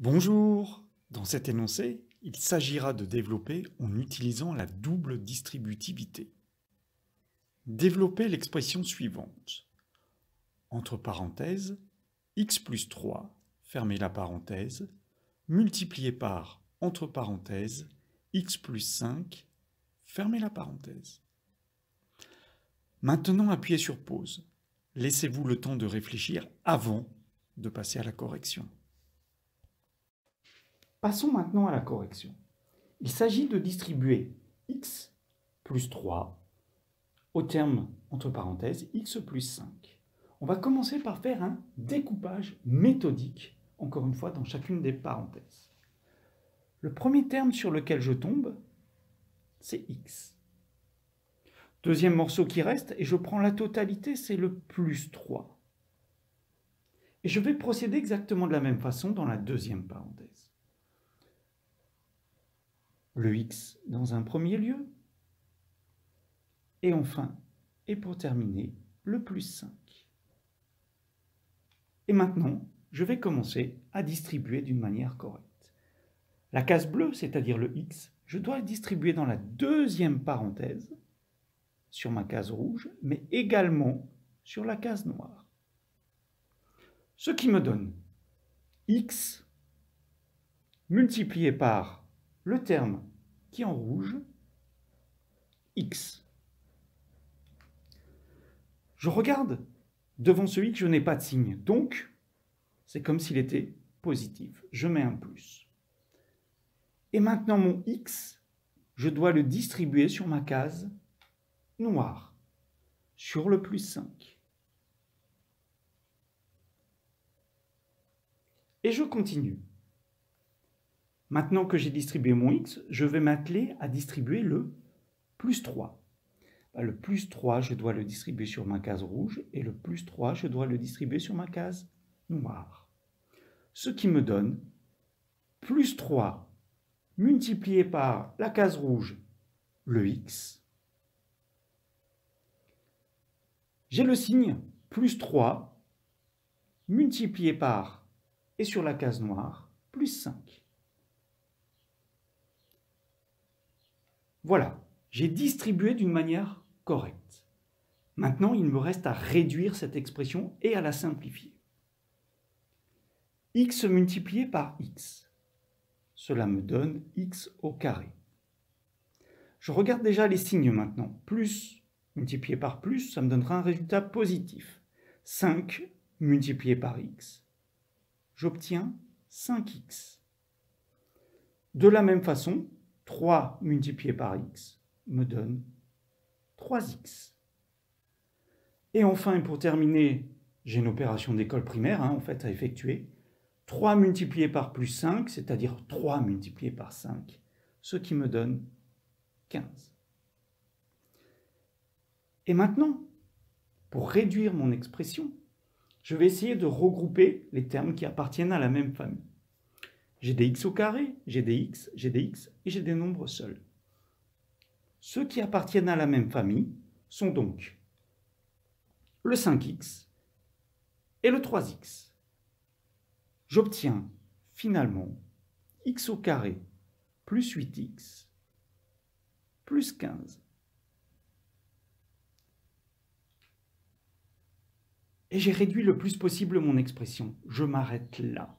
Bonjour! Dans cet énoncé, il s'agira de développer en utilisant la double distributivité. Développez l'expression suivante. Entre parenthèses, x plus 3, fermez la parenthèse, multiplié par, entre parenthèses, x plus 5, fermez la parenthèse. Maintenant, appuyez sur pause. Laissez-vous le temps de réfléchir avant de passer à la correction. Passons maintenant à la correction. Il s'agit de distribuer x plus 3 au terme, entre parenthèses, x plus 5. On va commencer par faire un découpage méthodique, encore une fois, dans chacune des parenthèses. Le premier terme sur lequel je tombe, c'est x. Deuxième morceau qui reste, et je prends la totalité, c'est le plus 3. Et je vais procéder exactement de la même façon dans la deuxième parenthèse. Le x dans un premier lieu, et enfin, et pour terminer, le plus 5. Et maintenant, je vais commencer à distribuer d'une manière correcte. La case bleue, c'est-à-dire le x, je dois le distribuer dans la deuxième parenthèse, sur ma case rouge, mais également sur la case noire. Ce qui me donne x multiplié par le terme qui est en rouge, x. Je regarde, devant ce x, je n'ai pas de signe, donc c'est comme s'il était positif. Je mets un plus. Et maintenant, mon x, je dois le distribuer sur ma case noire, sur le plus 5. Et je continue. Maintenant que j'ai distribué mon x, je vais m'atteler à distribuer le plus 3. Le plus 3, je dois le distribuer sur ma case rouge, et le plus 3, je dois le distribuer sur ma case noire. Ce qui me donne plus 3 multiplié par la case rouge, le x. J'ai le signe plus 3 multiplié par, et sur la case noire, plus 5. Voilà, j'ai distribué d'une manière correcte. Maintenant, il me reste à réduire cette expression et à la simplifier. X multiplié par x, cela me donne x au carré. Je regarde déjà les signes maintenant. Plus multiplié par plus, ça me donnera un résultat positif. 5 multiplié par x, j'obtiens 5x. De la même façon, 3 multiplié par x me donne 3x. Et enfin, et pour terminer, j'ai une opération d'école primaire en fait à effectuer. 3 multiplié par plus 5, c'est-à-dire 3 multiplié par 5, ce qui me donne 15. Et maintenant, pour réduire mon expression, je vais essayer de regrouper les termes qui appartiennent à la même famille. J'ai des x au carré, j'ai des x et j'ai des nombres seuls. Ceux qui appartiennent à la même famille sont donc le 5x et le 3x. J'obtiens finalement x au carré plus 8x plus 15. Et j'ai réduit le plus possible mon expression. Je m'arrête là.